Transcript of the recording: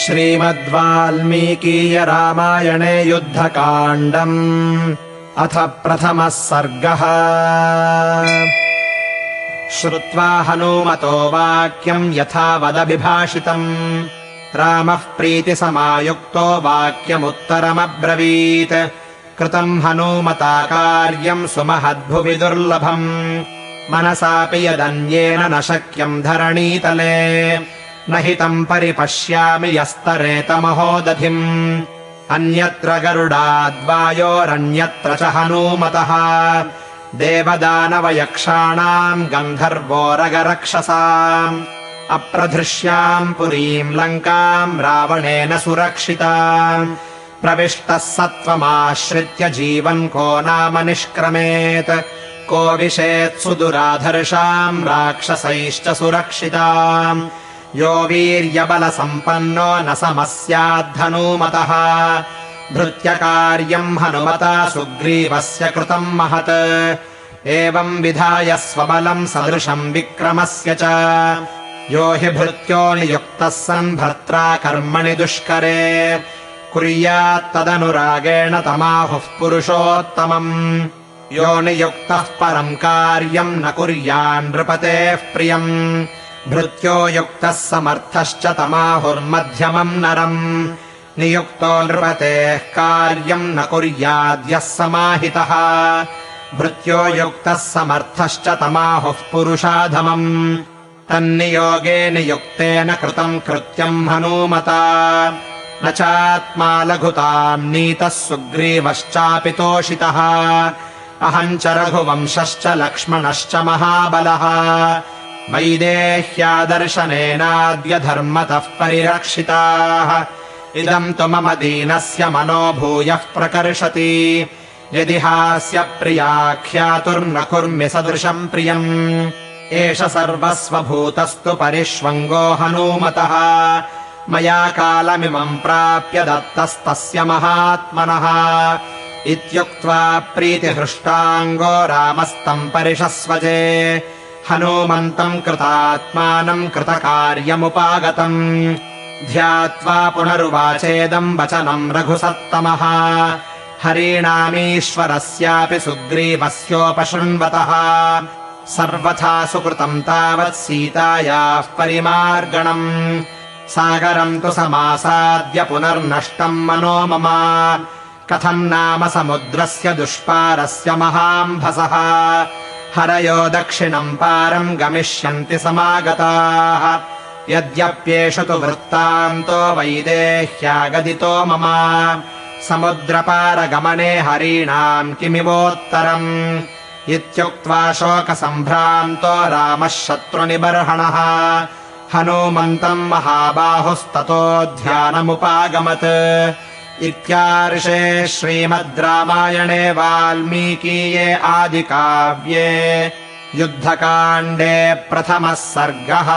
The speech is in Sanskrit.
श्रीमद्वाल्मीकीय रामायणे युद्धकाण्डम् अथ प्रथमः सर्गः। श्रुत्वा हनूमतो वाक्यम् यथावदभिभाषितम् रामः प्रीतिसमायुक्तो वाक्यमुत्तरमब्रवीत्। कृतम् हनूमता कार्यम् सुमहद्भुवि दुर्लभम् मनसापि यदन्येन न शक्यम् धरणीतले। न हि तम् परिपश्यामि यस्तरेतमहोदधिम् अन्यत्र गरुडाद्वायोरन्यत्र च हनूमतः देवदानवयक्षाणाम् गन्धर्वोरगरक्षसाम् अप्रधृष्याम् पुरीम् लङ्काम् रावणेन सुरक्षिताम्। प्रविष्टः सत्त्वमाश्रित्य जीवन् को नाम निष्क्रमेत् को विशेत्सु दुराधर्षाम् राक्षसैश्च सुरक्षिताम्। यो वीर्यबलसम्पन्नो न समस्याद्धनूमतः भृत्यकार्यम् हनुमता सुग्रीवस्य कृतम् महत्। एवम् विधाय स्वबलम् सदृशम् विक्रमस्य च यो हि भृत्यो नियुक्तः सन् भर्त्रा कर्मणि दुष्करे कुर्यात्तदनुरागेण तमाहुः पुरुषोत्तमम्। यो नियुक्तः परम् कार्यम् न कुर्यान्नृपतेः प्रियम् भृत्यो युक्तः समर्थश्च तमाहुर्मध्यमम् नरम्। नियुक्तो नृपतेः कार्यम् न कुर्याद्यः समाहितः भृत्यो युक्तः समर्थश्च तमाहुः पुरुषाधमम्। तन्नियोगे नियुक्तेन कृतम् कृत्यम् हनूमता न चात्मा लघुताम् नीतः सुग्रीवश्चापि तोषितः। अहम् च रघुवंशश्च लक्ष्मणश्च महाबलः वैदेह्यादर्शनेनाद्य धर्मतः परिरक्षिताः। इदम् तु मम दीनस्य मनो भूयः प्रकर्षति यदि हास्य प्रियाख्यातुर्न कुर्मि सदृशम् प्रियम्। एष सर्वस्वभूतस्तु परिष्वङ्गो हनूमतः मया कालमिमम् प्राप्य दत्तस्तस्य महात्मनः। इत्युक्त्वा प्रीतिहृष्टाङ्गो रामस्तम् परिषस्वजे हनूमन्तम् कृतात्मानम् कृतकार्यमुपागतम्। ध्यात्वा पुनरुवाचेदम् वचनम् रघुसत्तमः हरीणामीश्वरस्यापि सुग्रीवस्योपशृण्वतः सर्वथा सुकृतम् तावत् सीतायाः परिमार्गणम्। सागरम् तु समासाद्य पुनर्नष्टम् मनो मम कथम् नाम समुद्रस्य दुष्पारस्य महाम्भसः हरयो दक्षिणम् पारम् गमिष्यन्ति समागताः। यद्यप्येष तु वृत्तान्तो वैदेह्यागदितो मम समुद्रपारगमने हरीणाम् किमिवोत्तरम्। इत्युक्त्वा शोकसम्भ्रान्तो रामः शत्रुनिबर्हणः हनूमन्तम् महाबाहुस्ततो ध्यानमुपागमत्। इत्यार्षे श्रीमद् रामायणे वाल्मीकीये आदिकाव्ये युद्धकाण्डे प्रथमः सर्गः।